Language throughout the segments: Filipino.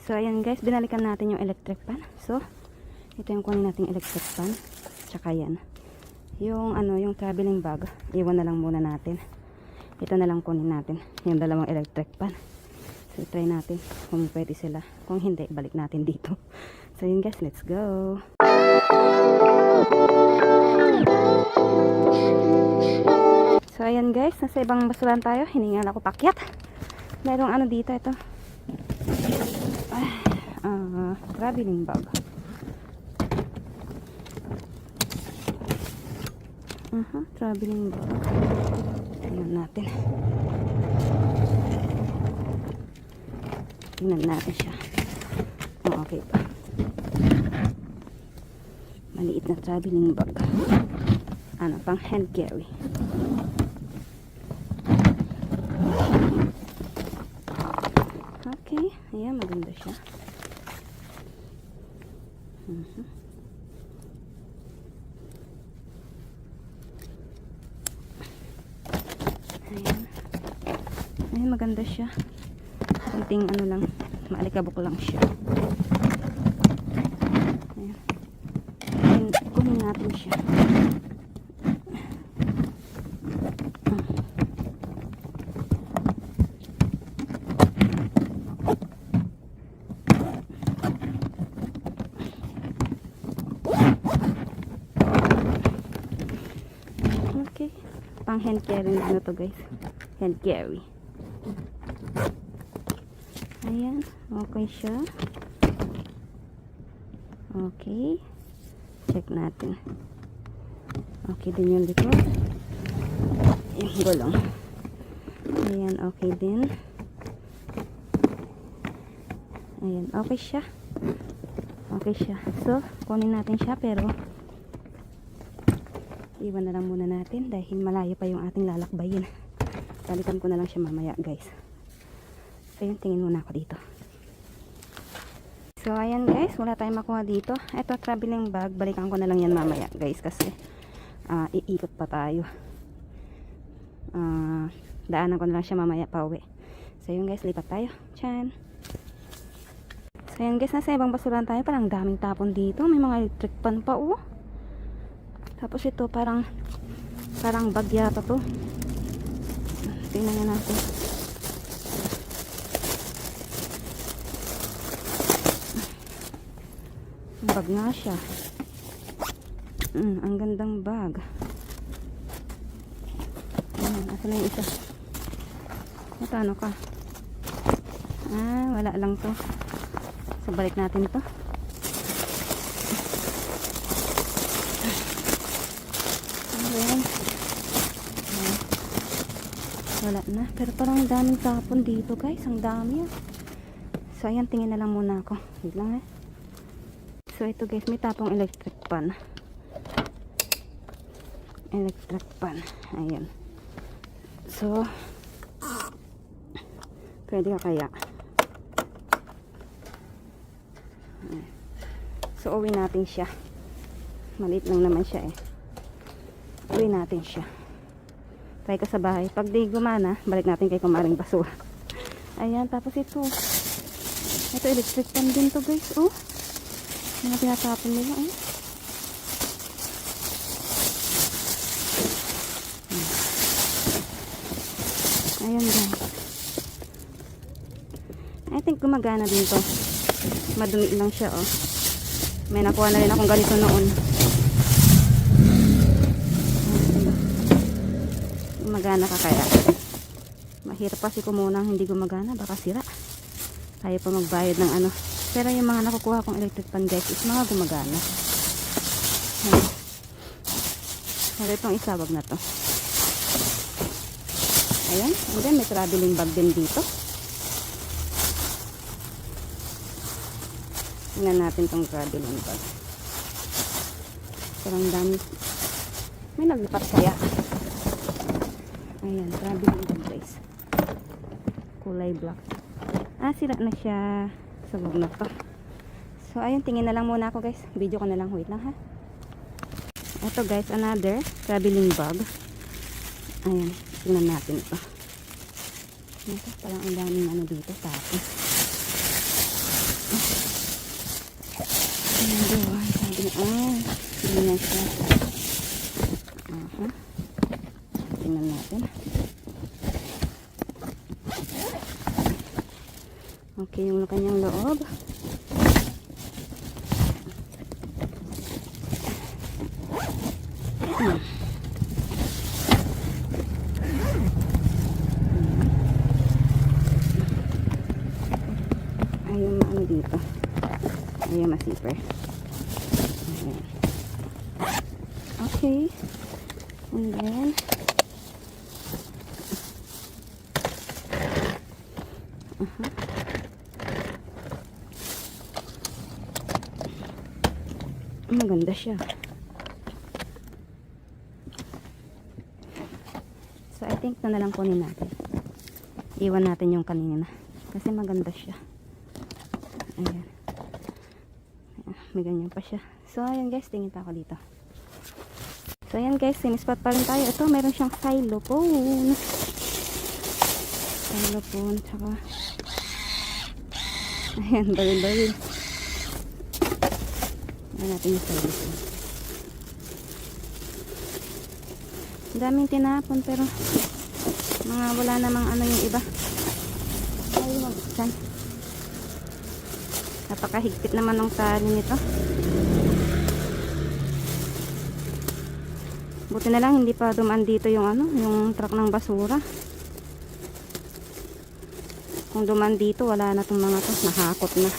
So, ayan guys, binalikan natin yung electric pan. So, ito yung kunin nating electric pan. Tsaka yan. Yung ano, yung traveling bag, iwan na lang muna natin. Ito na lang kunin natin. Yung dalawang electric pan. So, try natin kung pwede sila. Kung hindi, balik natin dito. So, yun guys, let's go. So, ayan guys, nasa ibang basuran tayo. Hiningal ako pakyat. Merong ano dito, ito. Traveling bag. Traveling bag. Tingnan natin. Tingnan natin siya. Oh, okay pa. Maliit na traveling bag. Ano, pang hand carry. Okay. Ayan, maganda siya. Ayan. Ayan, maganda siya. Kunting ano lang, maalikabok lang siya. Ayan. Ayan, kunin natin siya. Okay. Pang hand carry na ano to guys. Hand carry. Ayan. Okay siya. Okay. Check natin. Okay din yung likod. Yung gulong. Ayan. Okay din. Ayan. Okay siya. Okay siya. So, kunin natin siya pero iwan na lang muna natin dahil malayo pa yung ating lalakbayin. Balikan ko na lang siya mamaya guys. So yun, tingin muna ako dito. So ayan guys, wala tayong makuha dito. Ito traveling bag, balikan ko na lang yan mamaya guys kasi iikot pa tayo. Daanan ko na lang siya mamaya pa uwi. So yun guys, lipat tayo. Tchan! So ayan guys, nasa ibang basuran tayo. Parang daming tapon dito. May mga electric pan pa oh. Tapos ito parang bag yata to. Tingnan nga natin. Bag nga siya. Ang gandang bag. Asa na yung isa? Matano ka? Wala lang to. So balik natin to. Wala na. Pero parang daming tapon dito guys. Ang dami ah. So ayan, tingin na lang muna ako. Wait lang eh. So ito guys, may tapong electric pan. Electric pan. Ayan. So pwede ka kaya. So uwi natin siya. Maliit lang naman siya eh. Uwi natin siya. Try ko sa bahay. Pag di gumana, balik natin kay kumaring basura. Ayan, tapos ito. Ito, electric pan din to guys. Oh. Mga pinatapon nila. Oh. Ayan guys. I think gumagana din to. Madumi lang siya oh. May nakuha na rin akong ganito noon. Gumagana ka kaya? Mahirap kasi kumunang hindi gumagana, baka sira. Tayo pa magbayad ng ano. Pero yung mga nakukuha kong electric pan guys is mga gumagana. Pero itong isa, wag na to. Ayan, and then may traveling bag din dito. Tingnan natin tong traveling bag. Parang dami. May naglipat kaya. Ayan, traveling bag guys. Kulay black. Sira na siya. Sabog na to. So, ayun, tingin na lang muna ako guys. Video ko na lang. Wait lang ha. Ito guys, another traveling bag. Ayan, tingnan natin ito. Ito, parang ang daming ano dito. Tapos. Ah, ganyan siya. Aha. Tingnan natin. Okay, yung kanyang loob. Ayun, ano dito. Ayun, ma-zipper. Ayan. Okay. And then, maganda siya. So, I think na lang kunin natin. Iwan natin yung kanina. Kasi maganda siya. Ayan. May ganyan pa siya. So, ayan guys. Tingin pa ako dito. So, ayan guys. Sinispat pa rin tayo. Ito, meron siyang xylophone. Xylophone. Tsaka, ayan, baril-baril. Ayan natin yung xylophone. Ang daming tinapon pero mga wala namang ano yung iba. Ay, magsan. Napakahigpit naman ng tali nito. Buti na lang hindi pa dumaan dito yung ano, yung truck ng basura. Kung dumaan dito, wala na tong mga to, nahakot na.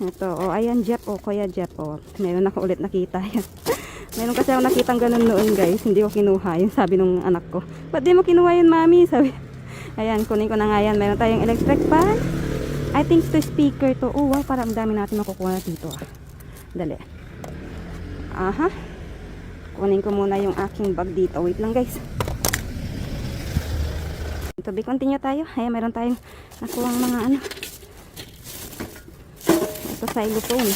Ito, oh, ayan Jeff, oh, Kuya Jeff, oh. Meron ako ulit nakita yan. Meron kasi ako nakitang ganun noon guys, hindi ko kinuha yun, sabi nung anak ko. Ba't di mo kinuha yun mami? Sabi, ayan, kunin ko na nga yan. Meron tayong electric fan. I think to speaker to. Oh wow, parang dami natin makukuha dito ah. Dali. Aha. Kunin ko muna yung aking bag dito. Wait lang guys. To be continue tayo. Ayan, meron tayong nakuha mga ano. Ito xylophone.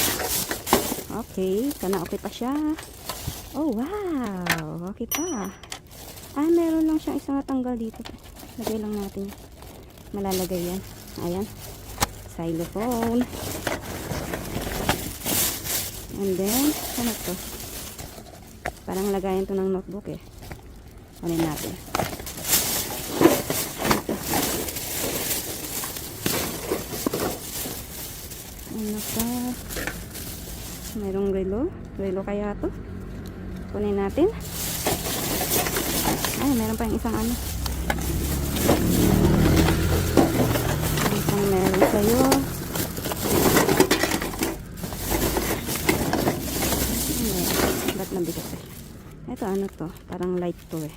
Okay, sana okay pa siya. Oh wow, okay pa. Ah, meron lang siyang isang natanggal dito. Lagay lang natin. Malalagay yan. Ayan. Xylophone. And then, ano to? Parang lagayan to ng notebook eh. Kunin natin. Ano pa? Mayroong relo. Relo kaya to? Kunin natin. Ay, meron pa yung isang ano. Isang meron sa'yo. Ba't nabigat eh? Ito ano to? Parang light to eh.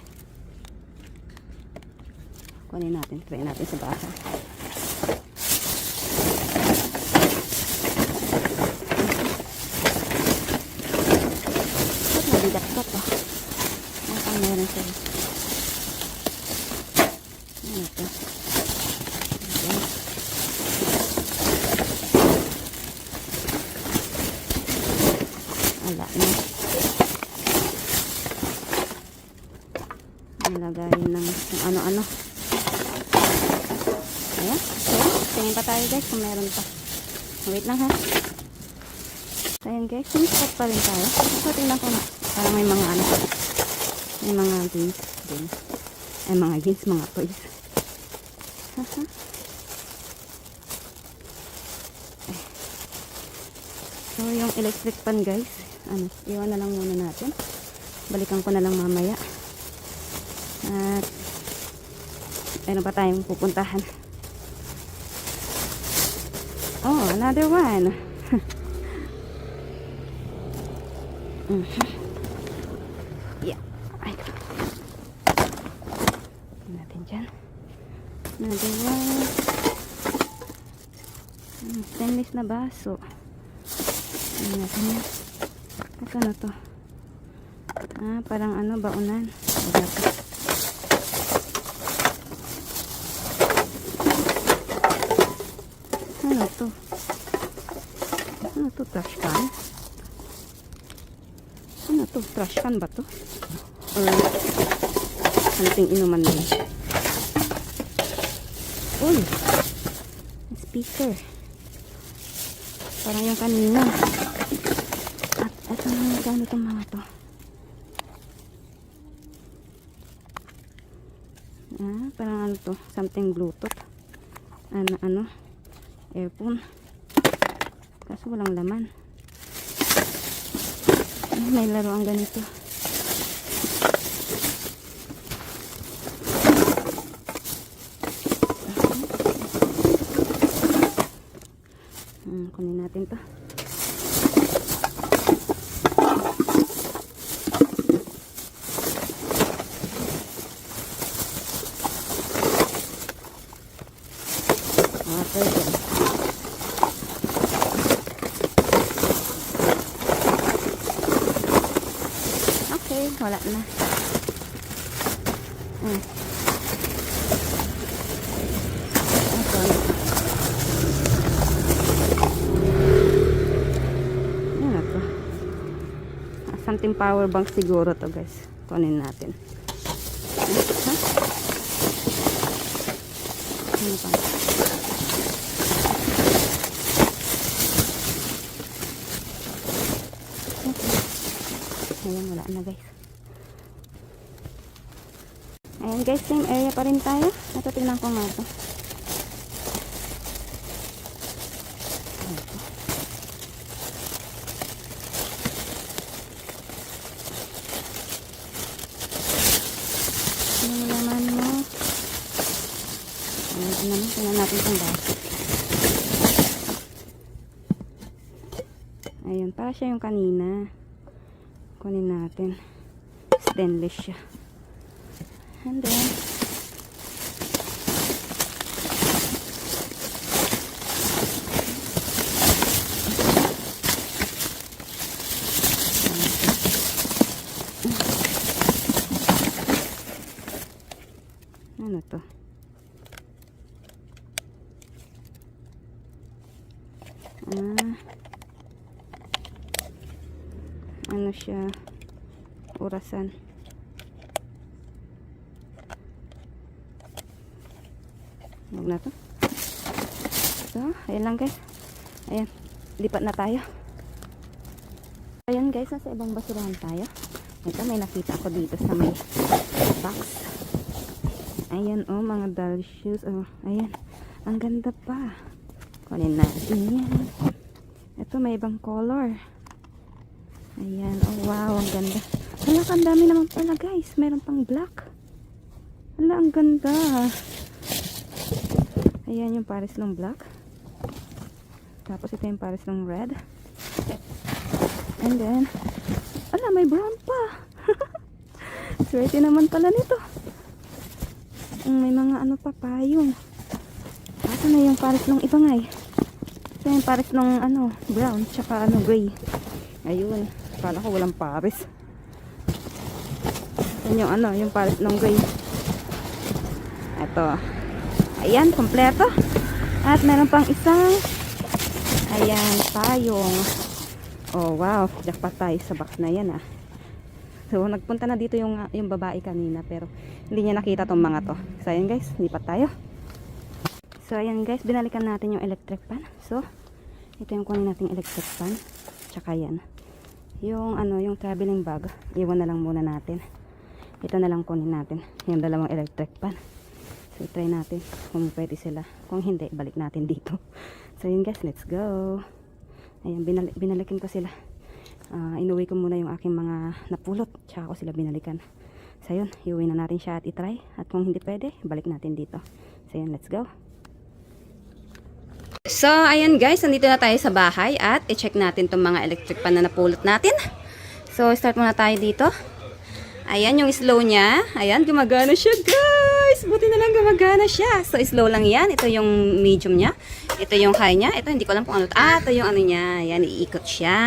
Kunin natin. Try natin sa bahay. Ba't nabigat ka pa? Ang meron sa'yo. Ano ito? Ayan. Wala na. Nilagayin ng kung ano-ano. Ayan. So, tingin pa tayo guys kung meron pa. Wait lang ha. Ayan guys, sinispat pa rin tayo. So, tingnan ko na. Parang may mga ano. May mga jeans din. Ay, mga jeans, mga toys. Haha. So, yung electric pan guys, ano, iwan na lang muna natin. Balikan ko na lang mamaya. At, meron pa tayong pupuntahan. Oh, another one. Yeah. Ay. Natin dyan. Another one. Stainless na baso. Ano natin yan? Ito na to. Ah, parang ano, baunan. Ano to? Ano to? Trash can? Ano to? Trash can ba to? Or something inuman din? Uy! Speaker. Parang yung kanina. At eto na yung gamit ng mga to. Parang ano to, something bluetooth. Ano, earphone. Kaso walang laman. May laro ang ganito. Kunin natin to. Okay, guys. Okay, wala na. Okay. Yan na to. Something power bank siguro to, guys. Kunin natin. Ha? Ano pa? Ayan, wala na, guys. Ayan, guys, same area pa rin tayo. Ito, tingnan ko nga ito. Ano naman mo? Ayan, tingnan natin itong baso. Ayan, para siya yung kanina. Kunin natin. Stainless siya. And then ano to? Ano siya? Orasan. Huwag na to. So, ayan lang, guys. Ayan, lipat na tayo. Ayan, guys, nasa ibang basurahan tayo. Ito, may nakita ako dito sa may box. Ayan, oh, mga doll shoes. Oh, ayan, ang ganda pa. Kunin natin yan. Ito, may ibang color. Ayan, oh, wow, ang ganda. Hala, ang dami naman pala, guys. Meron pang black. Hala, ang ganda. Ayan yung pares ng black. Tapos ito yung pares ng red. And then, ala, may brown pa. Swerte naman pala nito. May mga ano pa, payong. Ito na yung pares ng ibangay. Ito yung pares ng ano, brown, tsaka ano, gray. Ayun, kala ko walang pares. Yan yung ano, yung pares ng gray. Ito. Ayan, kompleto. At meron pang isang, ayan, payong. Oh, wow. Jackpot tayo sa box na yan, ah. So, nagpunta na dito yung babae kanina, pero hindi niya nakita tong mga to. So, ayan, guys, lipat tayo. So, ayan, guys, binalikan natin yung electric pan. So, ito yung kunin nating electric pan. Tsaka yan. Yung, ano, yung traveling bag, iwan na lang muna natin. Ito na lang kunin natin. Yung dalawang electric pan. So, try natin kung pwede sila. Kung hindi, balik natin dito. So, yun, guys, let's go. Ayan, binalikin ko sila. Inuwi ko muna yung aking mga napulot. Tsaka ko sila binalikan. So, yun, iuwi na natin siya at itry. At kung hindi pwede, balik natin dito. So, yun, let's go. So, ayan, guys, nandito na tayo sa bahay. At i-check natin itong mga electric pan na napulot natin. So, start muna tayo dito. Ayan, yung slow niya. Ayan, gumagana siya, guys. Buti na lang gumagana siya. So, slow lang yan. Ito yung medium niya. Ito yung high niya. Ito, hindi ko alam kung ano. Ito yung ano niya. Ayan, iikot siya.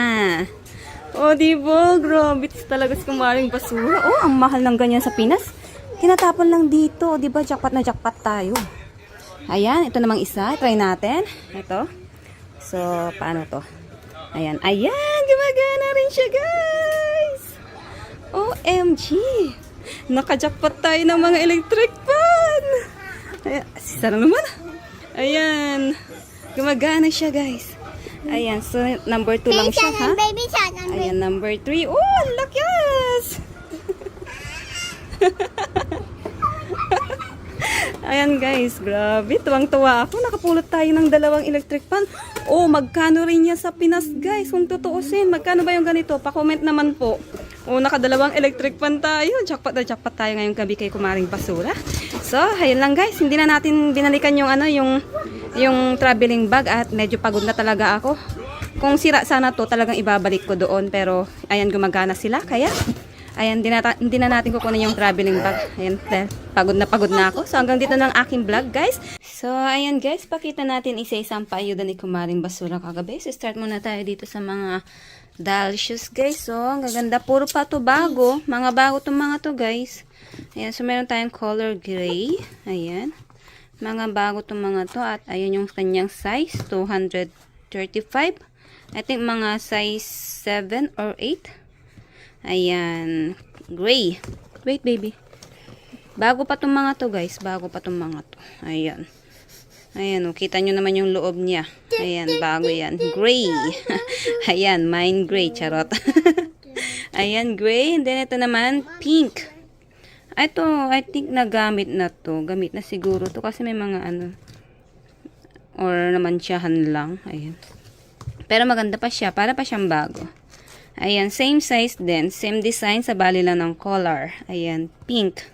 Oh, diba? Grabe talaga si kumaring basura. Oh, ang mahal ng ganyan sa Pinas. Tinatapon lang dito. Diba, jackpot na jackpot tayo. Ayan, ito namang isa. Try natin. Ito. So, paano to? Ayan. Ayan, gumagana rin siya, guys. OMG! Naka-jackpot tayo ng mga electric pan! Ayan, sarang naman. Ayan. Gumagana siya, guys. Ayan, so number 2 lang siya, ha? Baby shark and baby. Ayan, number 3. Oh, look, yes! Ayan guys, grabe. Tuwang-tuwa ako. Nakapulot tayo ng 2 electric fan. Oh, magkano rin yan sa Pinas guys? Kung tutuusin, magkano ba yung ganito? Pa-comment naman po. Oh, naka 2 electric fan tayo. Jackpot na jackpot tayo ngayong gabi kay Kumaring Basura. So, ayun lang guys. Hindi na natin binalikan yung yung traveling bag at medyo pagod na talaga ako. Kung sira sana to, talagang ibabalik ko doon. Pero, ayan, gumagana sila. Kaya, ayan, hindi na natin kukunin yung traveling bag. Ayan, pagod na ako. So, hanggang dito ng aking vlog, guys. So, ayan guys, pakita natin isa-isang paayuda ni Kumaring Basura kagabi. So, start muna tayo dito sa mga doll shoes, guys. So, ang gaganda. Puro pa to bago. Mga bago tong mga to, guys. Ayan, so meron tayong color gray. Ayan. Mga bago tong mga to. At ayan yung kanyang size, 235. I think mga size 7 or 8. Ayan. Gray. Wait, baby. Bago pa tong mga to, guys. Bago pa tong mga to. Ayan. Ayan, oh, kita nyo naman yung loob niya. Ayan, bago yan. Gray. Ayan, mine gray. Charot. Ayan, gray. And then, ito naman, pink. Ito, I think nagamit na to. Gamit na siguro to kasi may mga ano. Or namansyahan lang. Ayan. Pero maganda pa siya. Para pa siyang bago. Ayan, same size din. Same design sa bali lang ng color. Ayan, pink.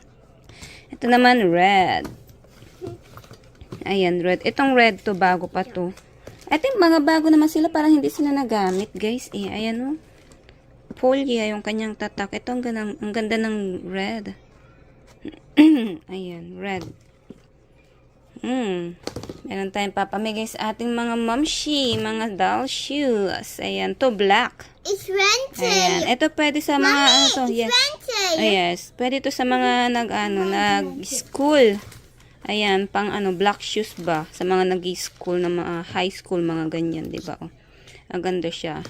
Ito naman, red. Ayan, red. Itong red to, bago pa to. I think mga bago naman sila, parang hindi sila nagamit, guys. Eh, ayan o. Folia yung kanyang tatak. Ito, ang ganda ng red. Ayan, red. Meron tayong papamigay sa ating mga momshi, mga doll shoes. Ayan, to black. It's rented. Ayan, ito pwede sa mga, ano to, It's yes. rented. Oh, yes, pwede to sa mga nag-school. Ayan, pang black shoes ba? Sa mga nag-school, na mga high school, mga ganyan, di ba? Oh. Ang ganda siya.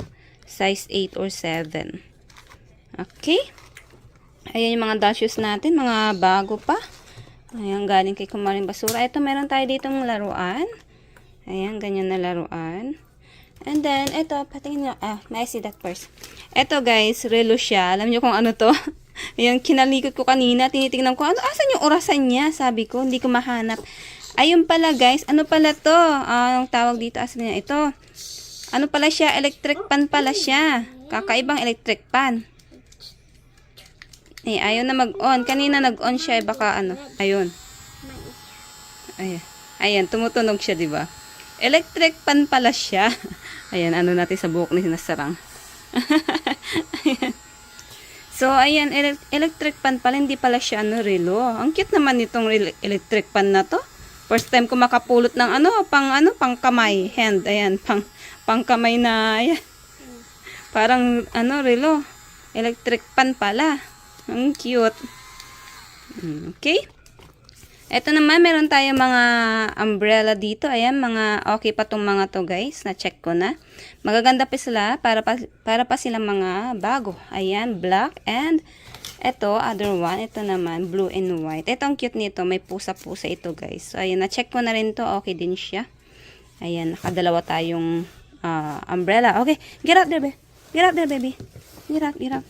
Size 8 or 7. Okay. Ayan yung mga doll shoes natin, mga bago pa. Ayan, galing kay Kumaring Basura. Ito, meron tayo ditong laruan. Ayan, ganyan na laruan. And then, ito, patingin nyo. May I see that first. Ito, guys, relo siya. Alam nyo kung ano to? Ayan, kinalikot ko kanina. Tinitingnan ko, asan yung orasan niya? Sabi ko, hindi ko mahanap. Ayun pala, guys. Ano pala to? Ang tawag dito, asan niya? Ito. Ano pala siya? Electric pan pala siya. Kakaibang electric pan. Eh, ayaw na mag-on. Kanina nag-on siya. Baka ayun. Ayan. Ayan, tumutunog siya, di ba? Electric pan pala siya. Ayan, ano natin sa buhok ni Nasarang. Ayan. So, ayan, electric pan pala. Hindi pala siya relo. Ang cute naman nitong electric pan na to. First time ko makapulot ng pang kamay. Hand. Ayan, pang kamay na, ayan. Parang, relo. Electric pan pala. Ang cute. Okay. Ito naman, meron tayo mga umbrella dito. Ayan, mga okay pa tong mga to, guys. Na-check ko na. Magaganda pa sila. Para pa sila mga bago. Ayan, black. And, ito, other one. Ito naman, blue and white. Ito, ang cute nito. May pusa-pusa ito, guys. So, ayan, na-check ko na rin to. Okay din siya. Ayan, nakadalawa tayong umbrella. Okay, get out there, baby. Get out there, baby. Get out.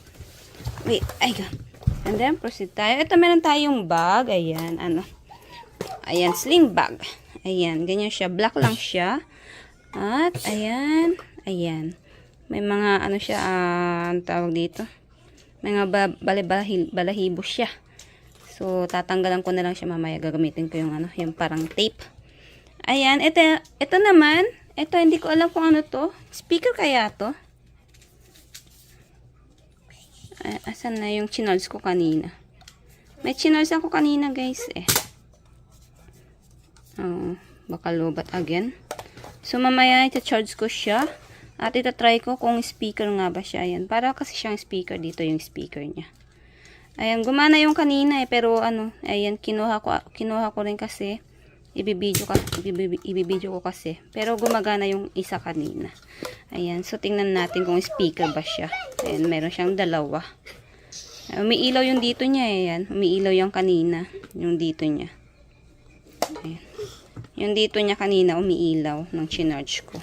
Wait, ay God. And then, proceed tayo. Ito, meron tayong bag. Ayan, Ayan, sling bag. Ayan, ganyan siya. Black lang siya. At, ayan. May mga, siya, ang tawag dito. May mga balahibo siya. So, tatanggalan ko na lang siya mamaya. Gagamitin ko yung, yung parang tape. Ayan, ito naman. Ito, hindi ko alam kung ano to. Speaker kaya to? Asan na yung chinals ko kanina? May chinals ako kanina, guys, eh. Baka lobat again. So, mamaya ita-charge ko siya. At ita-try ko kung speaker nga ba siya. Ayan. Para kasi siyang speaker. Dito yung speaker niya. Ayan. Gumana yung kanina, eh. Pero, ayan. Kinuha ko rin kasi. Ibibidyo ko kasi. Pero, gumagana yung isa kanina. Ayan. So, tingnan natin kung speaker ba siya. Ayan. Meron siyang dalawa. Umiilaw yung dito niya, eh. Ayan. Umiilaw yung kanina. Yung dito niya. Ayan. Yung dito niya kanina umiilaw ng chinarge ko.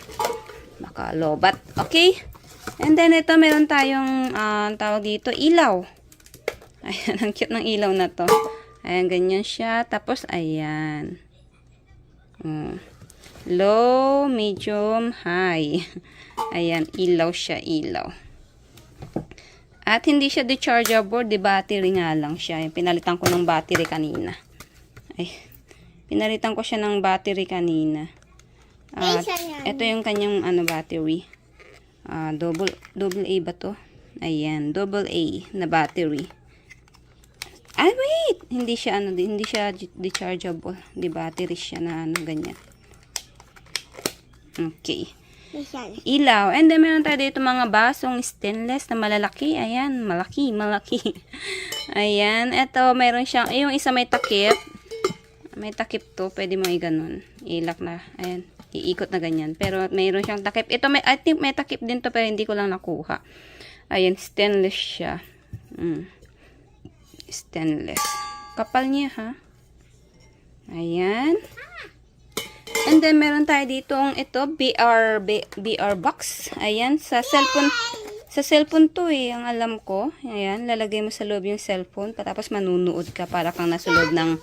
Makalobat. Okay? And then, ito, meron tayong, tawag dito, ilaw. Ayan, ang cute ng ilaw na to. Ayan, ganyan siya. Tapos, ayan. Low, medium, high. Ayan, ilaw siya, ilaw. At hindi siya dechargeable, di battery nga lang siya. Pinalitan ko ng battery kanina. Ay, pinalitan ko siya ng battery kanina. At ito yung kanyang battery. Double A ba to? Ayan, double A na battery. Ay, wait! Hindi siya dechargeable. Di battery siya na ganyan. Okay. Ilaw. And then, meron tayo dito mga basong stainless na malalaki. Ayan, malaki. Ayan, ito, meron siyang, yung isa may takip. May takip to, pwede mo i-ganon. Ilak na, ayan, iikot na ganyan. Pero, meron siyang takip. Ito, I think may takip din to, pero hindi ko lang nakuha. Ayan, stainless siya. Stainless. Kapal niya, ha? Ayan. And then, meron tayo ditong ito, BR box. Ayan, sa cellphone to ang alam ko. Ayan, lalagay mo sa loob yung cellphone, tapos manunood ka para kang nasa loob ng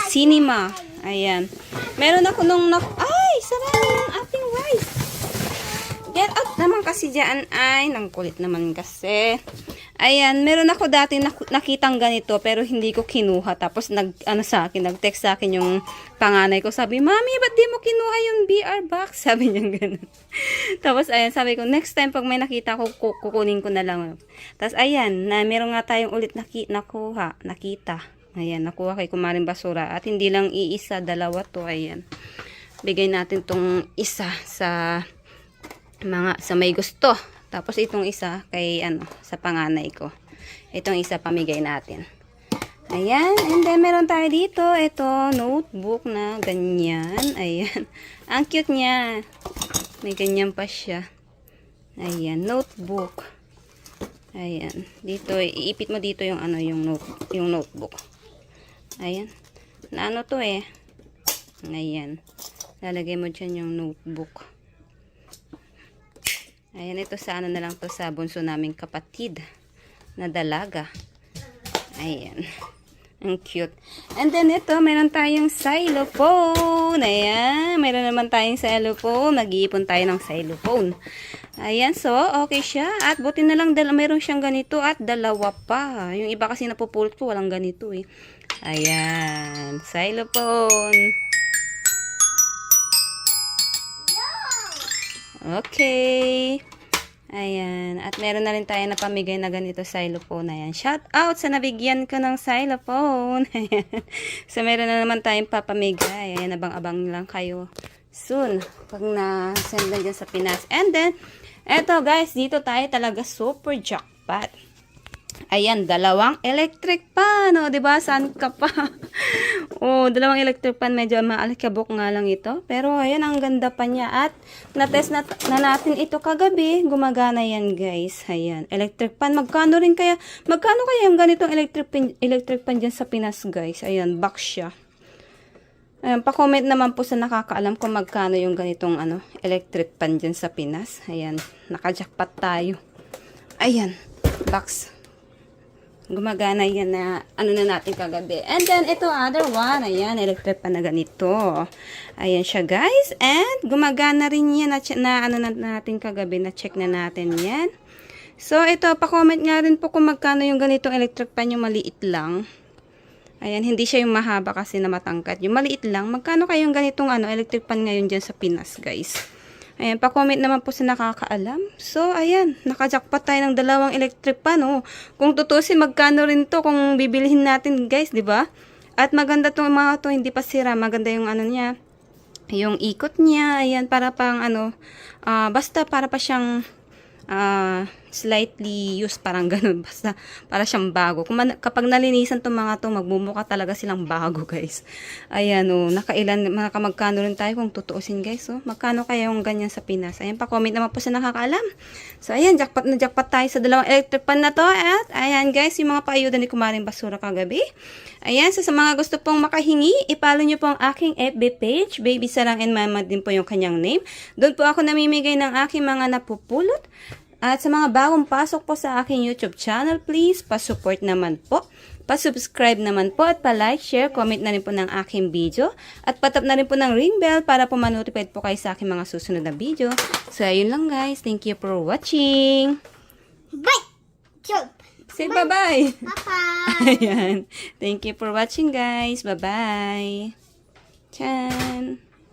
cinema. Ayan. Meron ako ay, sarap yung ating rice. Get out naman kasi dyan, ay, nang kulit naman kasi. Ayan, meron ako dati nakitang ganito pero hindi ko kinuha. Tapos nag-text sa akin yung panganay ko. Sabi, "Mami, ba't di mo kinuha yung BR box?" Sabi niya gano'n. Tapos ayan, sabi ko, next time pag may nakita ko, kukunin ko na lang. Tapos ayan, meron nga tayong ulit nakita. Ayan, nakuha kay Kumaring Basura. At hindi lang iisa, dalawa to. Ayan. Bigay natin tong isa sa may gusto. Tapos itong isa kay sa panganay ko. Itong isa pamigay natin. Ayan, and then meron tayo dito, ito notebook na ganyan. Ayan. Ang cute niya. May ganyan pa siya. Ayan, notebook. Ayan. Dito iipit mo dito yung yung notebook. Ayan. Na to Ayan. Lalagay mo diyan yung notebook. Ayan, ito sa na lang to sa bunso naming kapatid na dalaga. Ayan. Ang cute. And then ito, meron tayong xylophone. Ayan, meron naman tayong xylophone. Nag-iipon tayo ng xylophone. Ayan, so, okay siya. At buti na lang, meron siyang ganito at dalawa pa. Yung iba kasi napupulot ko, walang ganito Ayan, xylophone. Okay. Ayan. At meron na rin tayo na pamigay na ganito xylophone. Ayan. Shout out sa nabigyan ko ng xylophone. Ayan. So, meron na naman tayong papamigay. Ayan. Abang-abang lang kayo soon. Pag na-send na dyan sa Pinas. And then, eto guys. Dito tayo talaga super jackpot. Ayan, 2 electric pan. O, diba? Saan ka pa? O, 2 electric pan. Medyo maalikabok nga lang ito. Pero, ayan, ang ganda pa niya. At, na-test na natin ito kagabi. Gumagana yan, guys. Ayan, electric pan. Magkano kaya yung ganitong electric pan dyan sa Pinas, guys? Ayan, box siya. Ayan, pa-comment naman po sa nakakaalam kung magkano yung ganitong, electric pan dyan sa Pinas. Ayan, naka-jackpot tayo. Ayan, box. Gumagana yan na na natin kagabi. And then, ito other one. Ayan, electric pan na ganito. Ayan siya, guys. And, gumagana rin yan na natin kagabi. Na-check na natin yan. So, ito, pa-comment nga rin po kung magkano yung ganitong electric pan, yung maliit lang. Ayan, hindi siya yung mahaba kasi na matangkat. Yung maliit lang. Magkano kayong ganitong electric pan ngayon dyan sa Pinas, guys? Ayan, pa-comment naman po sa nakakaalam. So, ayan, naka-jackpot tayo ng 2 electric pan, Kung tutusin, magkano rin to kung bibilihin natin, guys, di ba? At maganda tong mga to, hindi pa sira. Maganda yung niya, yung ikot niya. Ayan, para pang basta para pa siyang, slightly used, parang ganun. Basta, para siyang bago. Kapag nalinisan tong mga to, magmumukha talaga silang bago, guys. Ayan, oh, nakailan, mga kamagkano rin tayo kung tutuusin, guys. Oh, magkano kaya yung ganyan sa Pinas? Ayan, pa-comment naman po sa nakakaalam. So, ayan, jackpot na jackpot tayo sa dalawang electric pan na to. At, ayan, guys, yung mga paayuda ni Kumaring Basura kagabi. Ayan, so sa mga gusto pong makahingi, ipalo nyo po ang aking FB page, Baby Sarang and Mama din po yung kanyang name. Doon po ako namimigay ng aking mga napupulot. At sa mga bagong pasok po sa aking YouTube channel, please, pa-support naman po. Pa-subscribe naman po at pa-like, share, comment na rin po ng aking video. At patap na rin po ng ring bell para po ma-notified po kayo sa aking mga susunod na video. So, ayun lang guys. Thank you for watching. Bye! Jump! Say bye-bye. Bye-bye! Ayan. Thank you for watching guys. Bye-bye. Chan.